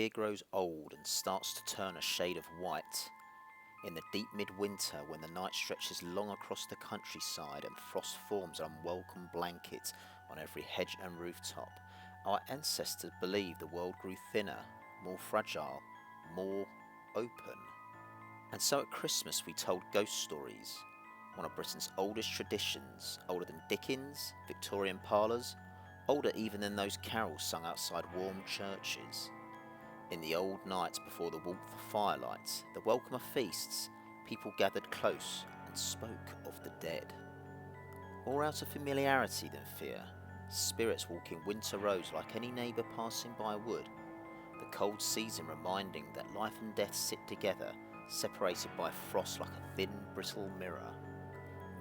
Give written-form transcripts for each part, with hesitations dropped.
year grows old and starts to turn a shade of white, in the deep midwinter when the night stretches long across the countryside and frost forms an unwelcome blanket on every hedge and rooftop, our ancestors believed the world grew thinner, more fragile, more open. And so at Christmas we told ghost stories, one of Britain's oldest traditions, older than Dickens, Victorian parlours, older even than those carols sung outside warm churches. In the old nights before the warmth of firelights, the welcome of feasts, people gathered close and spoke of the dead. More out of familiarity than fear, spirits walking winter roads like any neighbour passing by would, the cold season reminding that life and death sit together, separated by frost like a thin, brittle mirror.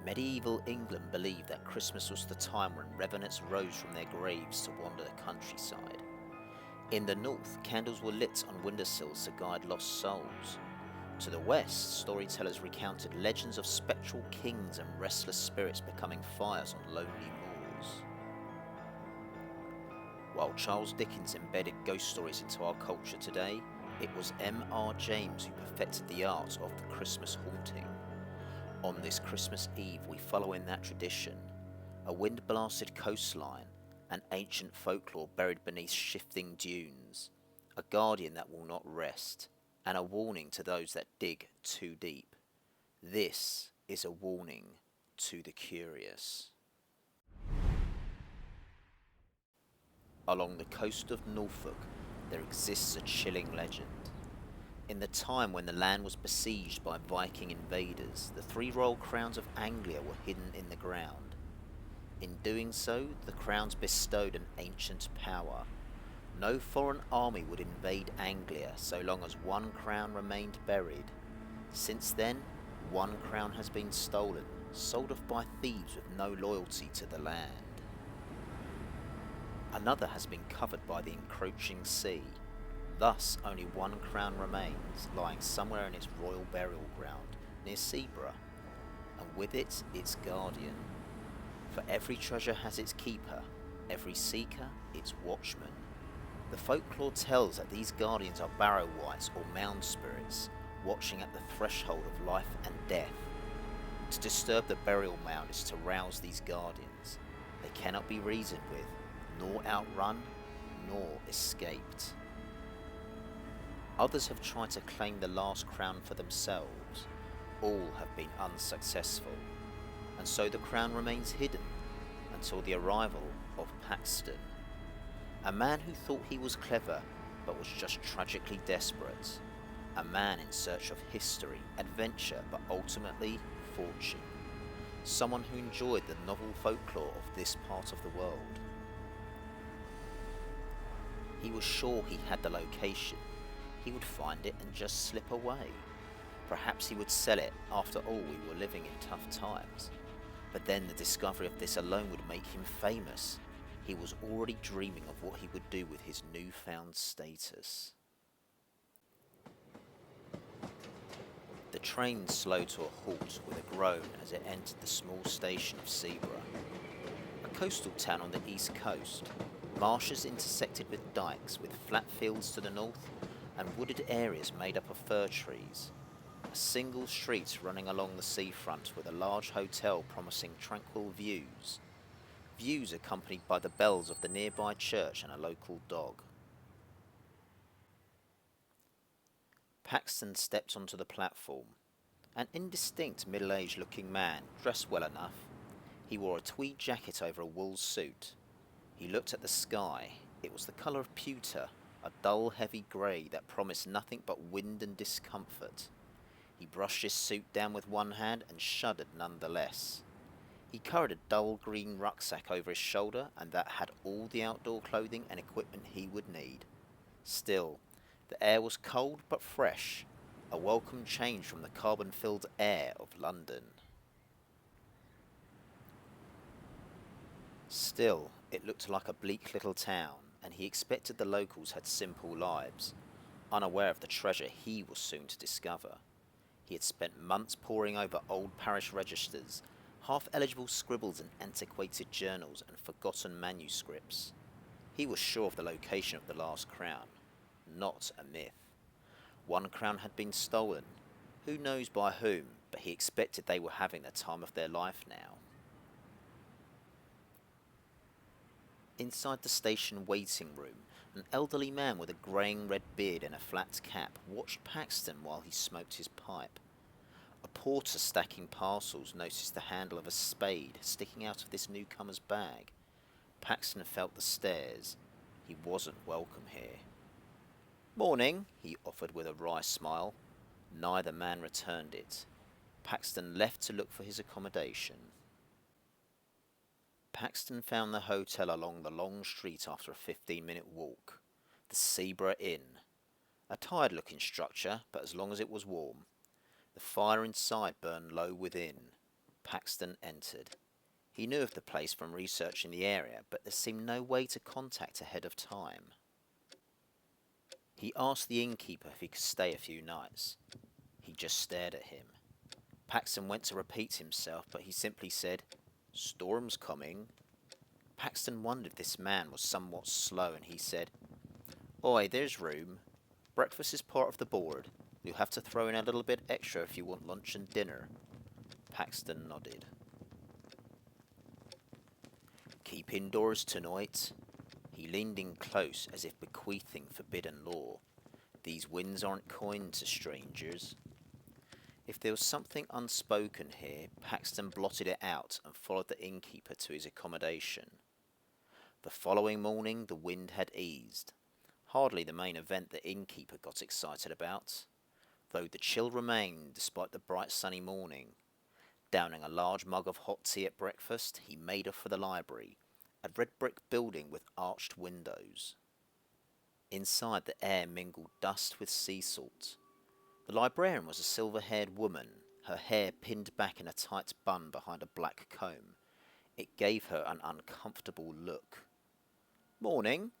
Medieval England believed that Christmas was the time when revenants rose from their graves to wander the countryside. In the north, candles were lit on windowsills to guide lost souls. To the west, storytellers recounted legends of spectral kings and restless spirits becoming fires on lonely moors. While Charles Dickens embedded ghost stories into our culture today, it was M.R. James who perfected the art of the Christmas haunting. On this Christmas Eve, we follow in that tradition, a wind-blasted coastline, an ancient folklore buried beneath shifting dunes, a guardian that will not rest, and a warning to those that dig too deep. This is a warning to the curious. Along the coast of Norfolk, there exists a chilling legend. In the time when the land was besieged by Viking invaders, the 3 royal crowns of Anglia were hidden in the ground. In doing so, the crowns bestowed an ancient power. No foreign army would invade Anglia so long as one crown remained buried. Since then, one crown has been stolen, sold off by thieves with no loyalty to the land. Another has been covered by the encroaching sea. Thus, only one crown remains, lying somewhere in its royal burial ground, near Seaborough, and with it, its guardian. For every treasure has its keeper, every seeker its watchman. The folklore tells that these guardians are barrow wights or mound spirits, watching at the threshold of life and death. To disturb the burial mound is to rouse these guardians. They cannot be reasoned with, nor outrun, nor escaped. Others have tried to claim the last crown for themselves. All have been unsuccessful, and so the crown remains hidden until the arrival of Paxton, a man who thought he was clever but was just tragically desperate, a man in search of history, adventure, but ultimately fortune, someone who enjoyed the novel folklore of this part of the world. He was sure he had the location. He would find it and just slip away. Perhaps he would sell it. After all, we were living in tough times. But then the discovery of this alone would make him famous. He was already dreaming of what he would do with his newfound status. The train slowed to a halt with a groan as it entered the small station of Seaborough, a coastal town on the east coast. Marshes intersected with dikes, with flat fields to the north and wooded areas made up of fir trees. A single street running along the seafront with a large hotel promising tranquil views. Views accompanied by the bells of the nearby church and a local dog. Paxton stepped onto the platform. An indistinct middle-aged looking man, dressed well enough. He wore a tweed jacket over a wool suit. He looked at the sky. It was the colour of pewter, a dull heavy grey that promised nothing but wind and discomfort. He brushed his suit down with one hand and shuddered nonetheless. He carried a dull green rucksack over his shoulder, and that had all the outdoor clothing and equipment he would need. Still, the air was cold but fresh, a welcome change from the carbon-filled air of London. Still, it looked like a bleak little town, and he expected the locals had simple lives, unaware of the treasure he was soon to discover. He had spent months poring over old parish registers, half-eligible scribbles in antiquated journals and forgotten manuscripts. He was sure of the location of the last crown. not a myth. One crown had been stolen, who knows by whom, but he expected they were having the time of their life now. Inside the station waiting room, an elderly man with a greying red beard and a flat cap watched Paxton while he smoked his pipe. A porter stacking parcels noticed the handle of a spade sticking out of this newcomer's bag. Paxton felt the stares. He wasn't welcome here. "Morning," he offered with a wry smile. Neither man returned it. Paxton left to look for his accommodation. Paxton found the hotel along the long street after a 15-minute walk. The Zebra Inn. A tired-looking structure, but as long as it was warm. The fire inside burned low within. Paxton entered. He knew of the place from researching the area, but there seemed no way to contact ahead of time. He asked the innkeeper if he could stay a few nights. He just stared at him. Paxton went to repeat himself, but he simply said, "Storm's coming." Paxton wondered if this man was somewhat slow, and he said, "Oi, there's room. Breakfast is part of the board. You'll have to throw in a little bit extra if you want lunch and dinner." Paxton nodded. "Keep indoors tonight." He leaned in close as if bequeathing forbidden lore. "These winds aren't kind to strangers." If there was something unspoken here, Paxton blotted it out and followed the innkeeper to his accommodation. The following morning the wind had eased. Hardly the main event the innkeeper got excited about, though the chill remained despite the bright sunny morning. Downing a large mug of hot tea at breakfast, he made off for the library, a red brick building with arched windows. Inside, the air mingled dust with sea salt. The librarian was a silver-haired woman, her hair pinned back in a tight bun behind a black comb. It gave her an uncomfortable look. "Morning.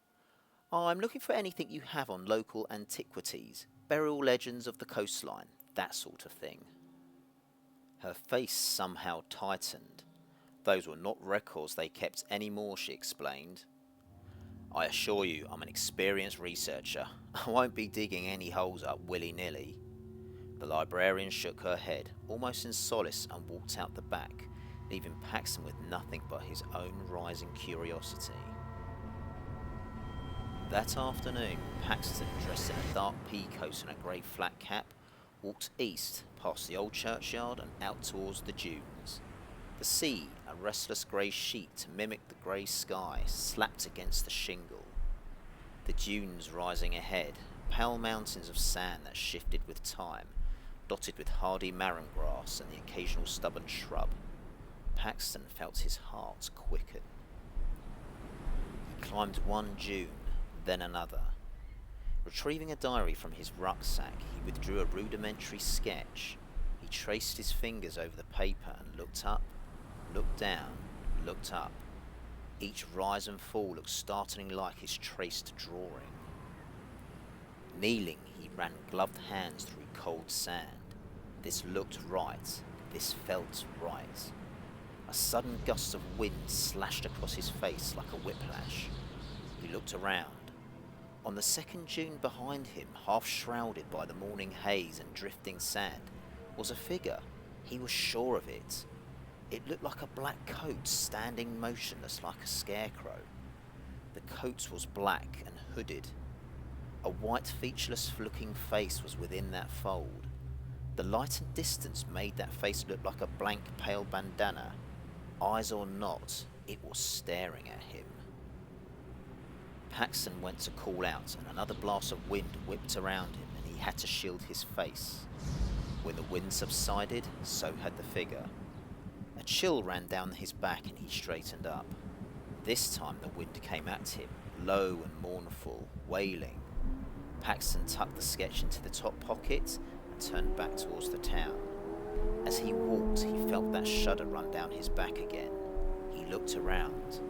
I'm looking for anything you have on local antiquities, burial legends of the coastline, that sort of thing." Her face somehow tightened. "Those were not records they kept anymore," she explained. "I assure you I'm an experienced researcher. I won't be digging any holes up willy-nilly." The librarian shook her head, almost in solace, and walked out the back, leaving Paxton with nothing but his own rising curiosity. That afternoon, Paxton, dressed in a dark pea-coat and a grey flat cap, walked east, past the old churchyard and out towards the dunes. The sea, a restless grey sheet to mimic the grey sky, slapped against the shingle. The dunes rising ahead, pale mountains of sand that shifted with time, dotted with hardy marram grass and the occasional stubborn shrub. Paxton felt his heart quicken. He climbed one dune, then another. Retrieving a diary from his rucksack, he withdrew a rudimentary sketch. He traced his fingers over the paper and looked up, looked down, looked up. Each rise and fall looked startlingly like his traced drawing. Kneeling, he ran gloved hands through cold sand. This looked right. This felt right. A sudden gust of wind slashed across his face like a whiplash. He looked around. On the second dune behind him, half shrouded by the morning haze and drifting sand, was a figure. He was sure of it. It looked like a black coat standing motionless like a scarecrow. The coat was black and hooded. A white featureless-looking face was within that fold. The light and distance made that face look like a blank pale bandana. Eyes or not, it was staring at him. Paxton went to call out, and another blast of wind whipped around him, and he had to shield his face. When the wind subsided, so had the figure. A chill ran down his back, and he straightened up. This time the wind came at him, low and mournful, wailing. Paxton tucked the sketch into the top pocket and turned back towards the town. As he walked, he felt that shudder run down his back again. He looked around.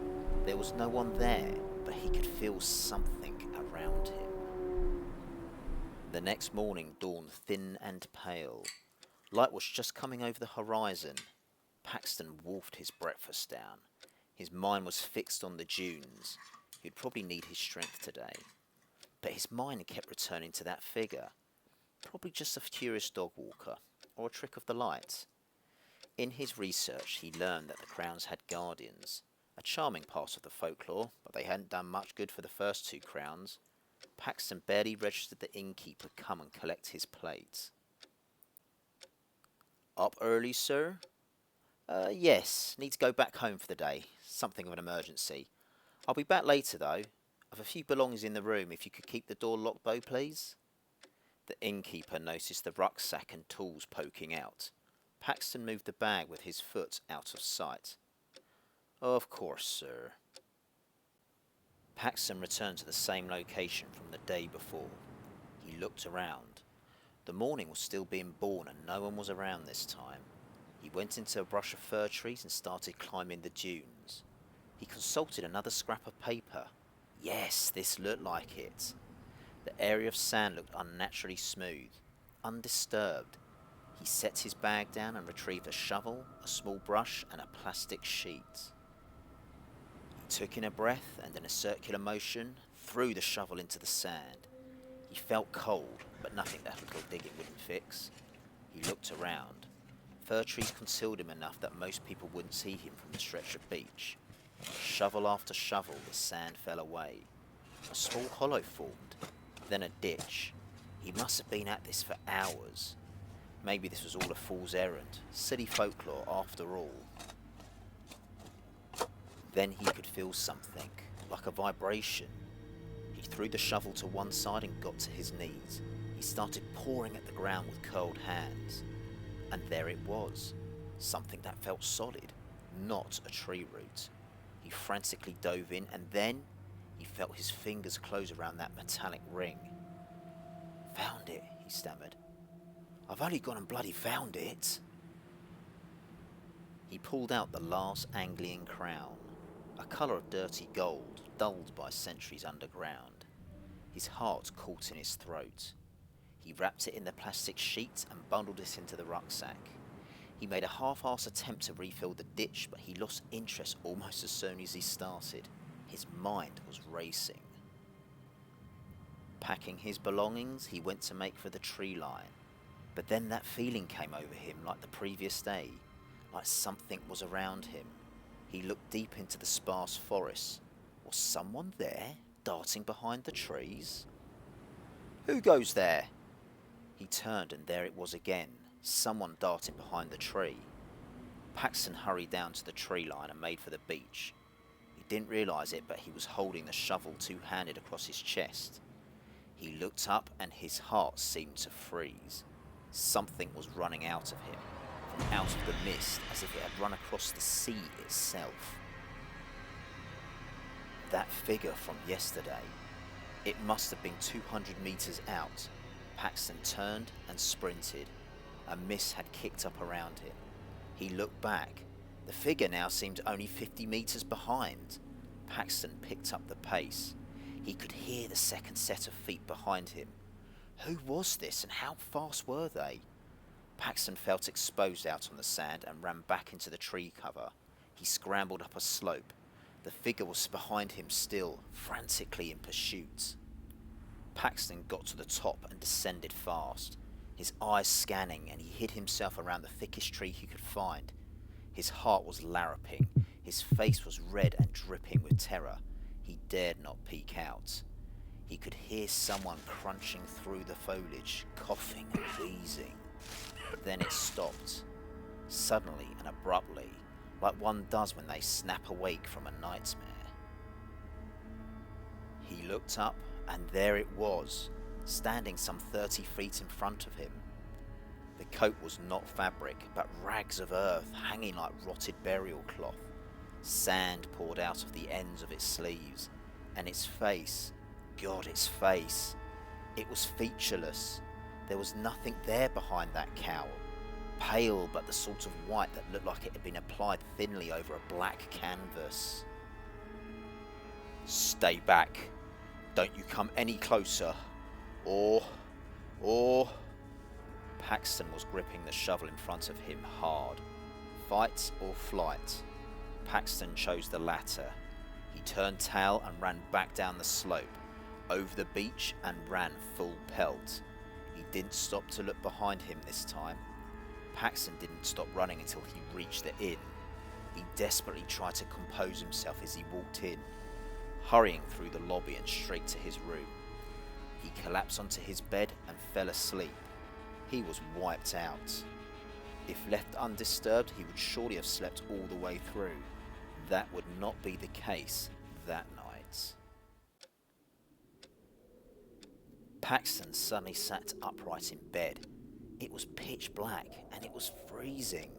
There was no one there, but he could feel something around him. The next morning dawned thin and pale. Light was just coming over the horizon. Paxton wolfed his breakfast down. His mind was fixed on the dunes. He'd probably need his strength today. But his mind kept returning to that figure. Probably just a curious dog walker, or a trick of the light. In his research, he learned that the crowns had guardians, a charming part of the folklore, but they hadn't done much good for the first 2 crowns. Paxton barely registered the innkeeper come and collect his plates. Up early, sir? Yes, need to go back home for the day. Something of an emergency. I'll be back later, though. I've a few belongings in the room. If you could keep the door locked, Bo, please. The innkeeper noticed the rucksack and tools poking out. Paxton moved the bag with his foot out of sight. Of course, sir. Paxton returned to the same location from the day before. He looked around. The morning was still being born and no one was around this time. He went into a brush of fir trees and started climbing the dunes. He consulted another scrap of paper. Yes, this looked like it. The area of sand looked unnaturally smooth, undisturbed. He set his bag down and retrieved a shovel, a small brush and a plastic sheet. He took in a breath and in a circular motion threw the shovel into the sand. He felt cold, but nothing that little digging wouldn't fix. He looked around. Fir trees concealed him enough that most people wouldn't see him from the stretch of beach. Shovel after shovel, the sand fell away. A small hollow formed, then a ditch. He must have been at this for hours. Maybe this was all a fool's errand, silly folklore after all. Then he could feel something, like a vibration. He threw the shovel to one side and got to his knees. He started pawing at the ground with curled hands. And there it was, something that felt solid, not a tree root. He frantically dove in and then he felt his fingers close around that metallic ring. Found it, he stammered. I've only gone and bloody found it. He pulled out the last Anglian crown, a colour of dirty gold, dulled by centuries underground. His heart caught in his throat. He wrapped it in the plastic sheet and bundled it into the rucksack. He made a half-assed attempt to refill the ditch, but he lost interest almost as soon as he started. His mind was racing. Packing his belongings, he went to make for the tree line. But then that feeling came over him like the previous day, like something was around him. He looked deep into the sparse forest. Was someone there, darting behind the trees? Who goes there? He turned and there it was again, someone darting behind the tree. Paxton hurried down to the tree line and made for the beach. He didn't realise it, but he was holding the shovel two-handed across his chest. He looked up and his heart seemed to freeze. Something was running out of him, from out of the mist, as if it had run across the sea itself. That figure from yesterday. It must have been 200 metres out. Paxton turned and sprinted. A mist had kicked up around him. He looked back. The figure now seemed only 50 metres behind. Paxton picked up the pace. He could hear the second set of feet behind him. Who was this and how fast were they? Paxton felt exposed out on the sand and ran back into the tree cover. He scrambled up a slope. The figure was behind him still, frantically in pursuit. Paxton got to the top and descended fast, his eyes scanning, and he hid himself around the thickest tree he could find. His heart was larruping, his face was red and dripping with terror. He dared not peek out. He could hear someone crunching through the foliage, coughing and wheezing. But then it stopped, suddenly and abruptly, like one does when they snap awake from a nightmare. He looked up, and there it was, standing some 30 feet in front of him. The coat was not fabric, but rags of earth hanging like rotted burial cloth. Sand poured out of the ends of its sleeves, and its face, God, its face, it was featureless. There was nothing there behind that cowl. Pale, but the sort of white that looked like it had been applied thinly over a black canvas. Stay back. Don't you come any closer. Or... Paxton was gripping the shovel in front of him hard. Fight or flight? Paxton chose the latter. He turned tail and ran back down the slope. over the beach and ran full pelt. He didn't stop to look behind him this time. Paxton didn't stop running until he reached the inn. He desperately tried to compose himself as he walked in, hurrying through the lobby and straight to his room. He collapsed onto his bed and fell asleep. He was wiped out. If left undisturbed, he would surely have slept all the way through. That would not be the case that night. Paxton suddenly sat upright in bed. It was pitch black and it was freezing.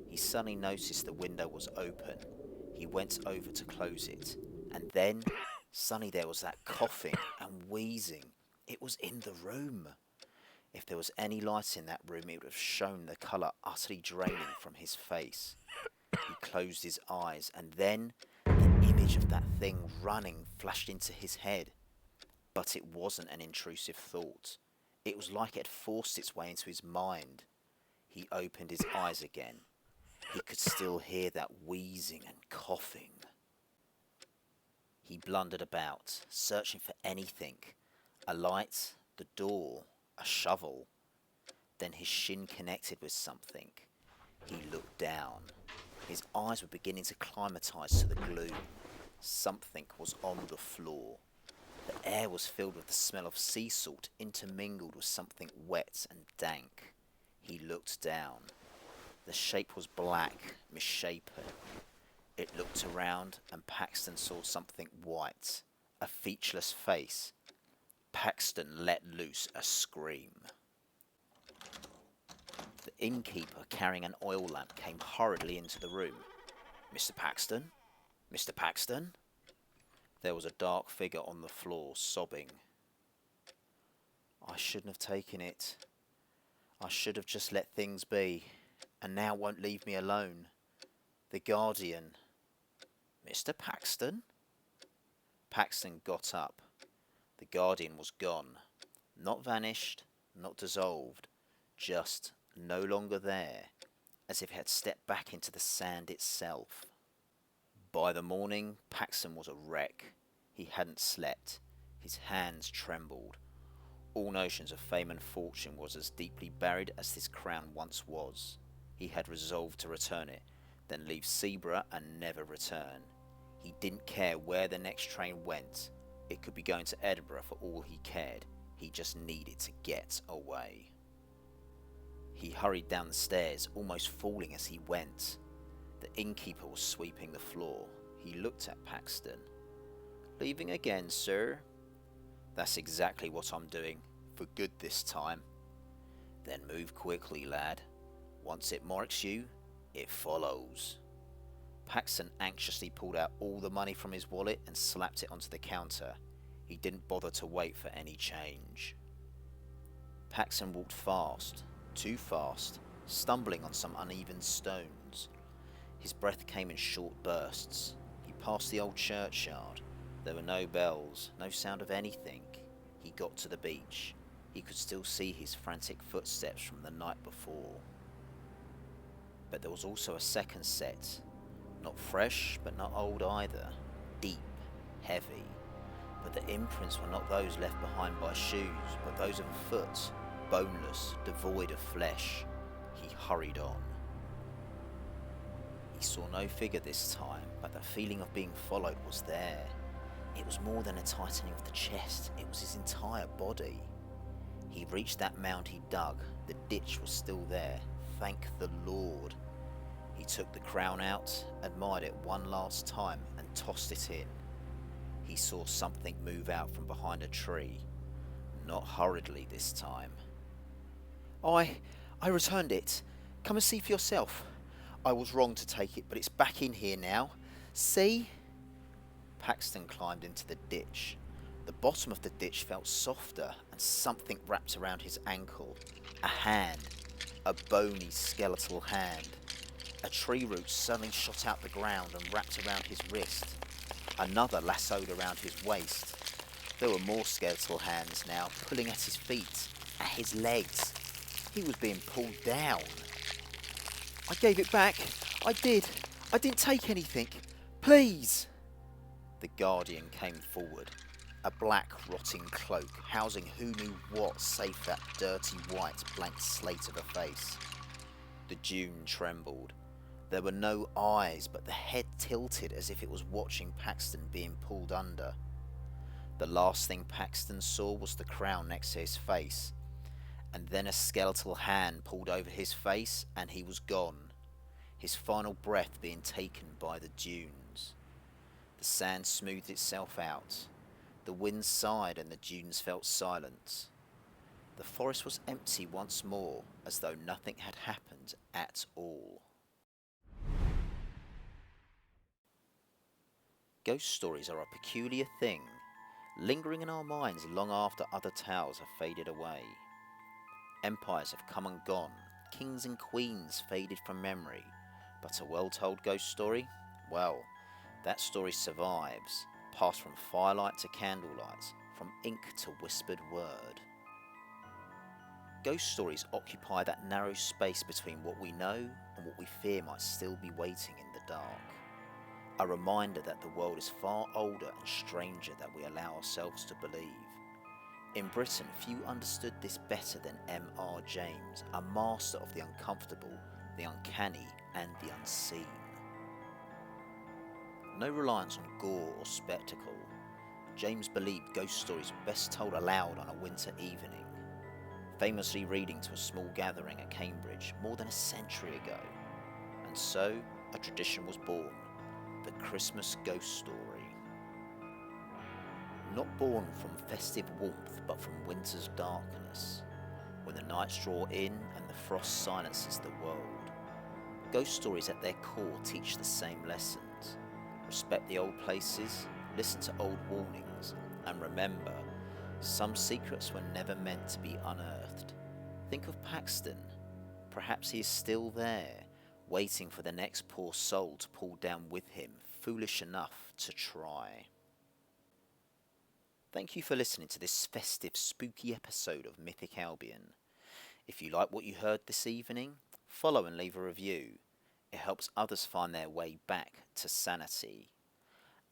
He suddenly noticed the window was open. He went over to close it, and then suddenly there was that coughing and wheezing. It was in the room. If there was any light in that room, it would have shown the colour utterly draining from his face. He closed his eyes, and then the image of that thing running flashed into his head. But it wasn't an intrusive thought. It was like it had forced its way into his mind. He opened his eyes again. He could still hear that wheezing and coughing. He blundered about, searching for anything. A light, the door, a shovel. Then his shin connected with something. He looked down. His eyes were beginning to climatise to the gloom. Something was on the floor. The air was filled with the smell of sea salt intermingled with something wet and dank. He looked down. The shape was black, misshapen. It looked around and Paxton saw something white, a featureless face. Paxton let loose a scream. The innkeeper, carrying an oil lamp, came hurriedly into the room. "Mr. Paxton? Mr. Paxton?" There was a dark figure on the floor, sobbing. "I shouldn't have taken it. I should have just let things be, and now won't leave me alone. The Guardian." "Mr. Paxton?" Paxton got up. The Guardian was gone. Not vanished, not dissolved, just no longer there, as if it had stepped back into the sand itself. By the morning, Paxton was a wreck. He hadn't slept. His hands trembled. All notions of fame and fortune was as deeply buried as this crown once was. He had resolved to return it, then leave Seaborough and never return. He didn't care where the next train went. It could be going to Edinburgh for all he cared. He just needed to get away. He hurried down the stairs, almost falling as he went. The innkeeper was sweeping the floor. He looked at Paxton. "Leaving again, sir?" "That's exactly what I'm doing, for good this time." "Then move quickly, lad. Once it marks you, it follows." Paxton anxiously pulled out all the money from his wallet and slapped it onto the counter. He didn't bother to wait for any change. Paxton walked fast, too fast, stumbling on some uneven stones. His breath came in short bursts. He passed the old churchyard. There were no bells, no sound of anything. He got to the beach. He could still see his frantic footsteps from the night before. But there was also a second set. Not fresh, but not old either. Deep, heavy. But the imprints were not those left behind by shoes, but those of a foot, boneless, devoid of flesh. He hurried on. He saw no figure this time, but the feeling of being followed was there. It was more than a tightening of the chest, it was his entire body. He reached that mound he dug. The ditch was still there. Thank the Lord. He took the crown out, admired it one last time, and tossed it in. He saw something move out from behind a tree. Not hurriedly this time. I returned it. Come and see for yourself. I was wrong to take it, but it's back in here now. See?" Paxton climbed into the ditch. The bottom of the ditch felt softer, and something wrapped around his ankle. A hand. A bony, skeletal hand. A tree root suddenly shot out the ground and wrapped around his wrist. Another lassoed around his waist. There were more skeletal hands now, pulling at his feet, at his legs. He was being pulled down. "I gave it back. I did. I didn't take anything. Please." The Guardian came forward. A black, rotting cloak, housing who knew what save that dirty white blank slate of a face. The dune trembled. There were no eyes, but the head tilted as if it was watching Paxton being pulled under. The last thing Paxton saw was the crown next to his face, and then a skeletal hand pulled over his face and he was gone, his final breath being taken by the dunes. The sand smoothed itself out. The wind sighed and the dunes felt silent. The forest was empty once more, as though nothing had happened at all. Ghost stories are a peculiar thing, lingering in our minds long after other tales have faded away. Empires have come and gone, kings and queens faded from memory, but a well-told ghost story? Well, that story survives, passed from firelight to candlelight, from ink to whispered word. Ghost stories occupy that narrow space between what we know and what we fear might still be waiting in the dark. A reminder that the world is far older and stranger than we allow ourselves to believe. In Britain, few understood this better than M.R. James, a master of the uncomfortable, the uncanny and the unseen. No reliance on gore or spectacle, James believed ghost stories were best told aloud on a winter evening, famously reading to a small gathering at Cambridge more than a century ago. And so, a tradition was born, the Christmas ghost story. Not born from festive warmth, but from winter's darkness, when the nights draw in and the frost silences the world. Ghost stories at their core teach the same lessons. Respect the old places, listen to old warnings, and remember, some secrets were never meant to be unearthed. Think of Paxton. Perhaps he is still there, waiting for the next poor soul to pull down with him, foolish enough to try. Thank you for listening to this festive, spooky episode of Mythic Albion. If you like what you heard this evening, follow and leave a review. It helps others find their way back to sanity.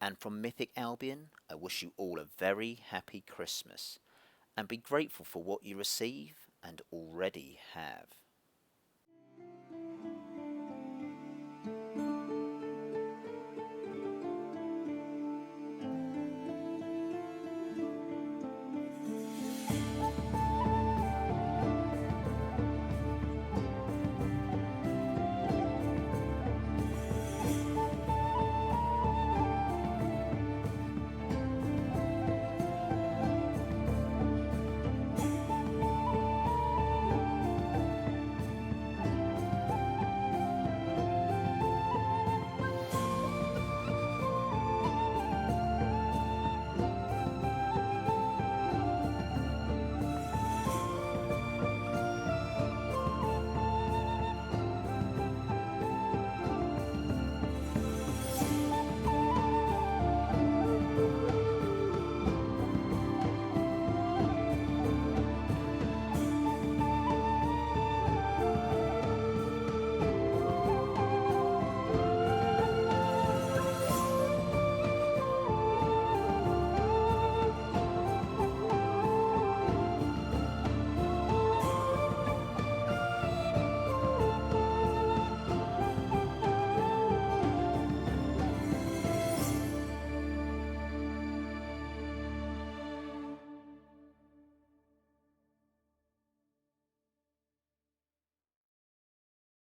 And from Mythic Albion, I wish you all a very happy Christmas, and be grateful for what you receive and already have.